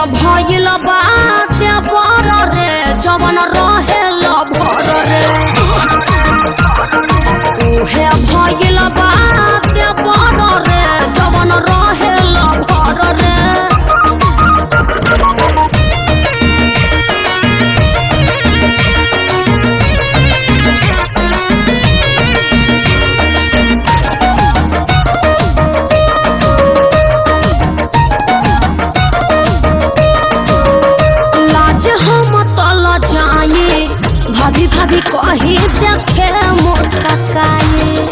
भइल बात बर रे जवन रहेल भर रे उहे भइल बात बर रे जवन रहेल भर रे भाभी भाभी कही देखे मुस्काए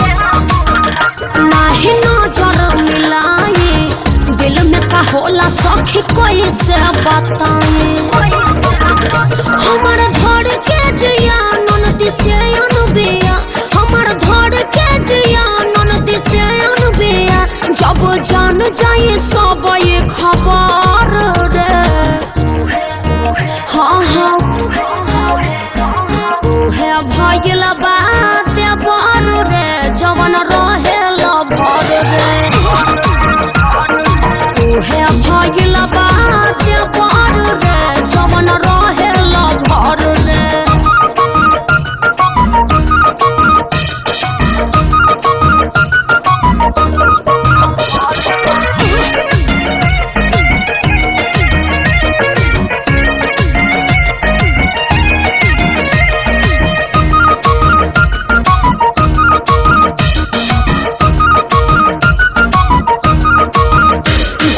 नाही नजर मिलाए दिल में का होला सखी कोई से बताए हमार धड़ के जिया ननदी से अनबिया हमार धड़ के जिया ननदी से अनबिया जब जान जाए सब ये खबर रे हाँ हाँ उहे भइल बात बर रे जवन रहेल भर रे उहे भइल बात बर रे जवन रहेल भर रे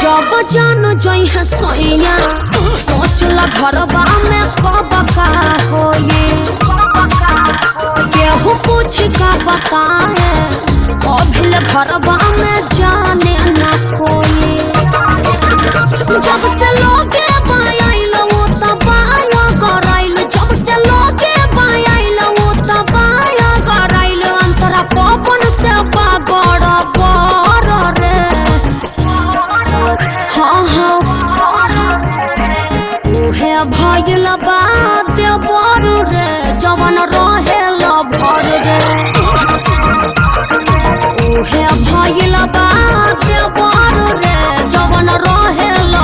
जब जान जई है सैया सोच ला घरबा में कब का होए केहू पूछ का बताए अभिल घरबा में जाने ना कोई जब से लोगे बायाइल वो तबाय कराइल जब से लोगे बायाइल वो तबाय कराइल अंतरा पवन से बागड़ बर रे हाँ हाँ उहे भइल बात बर रे जवन रहेल भर रे उहे भइल बात बर रे जवन रहेल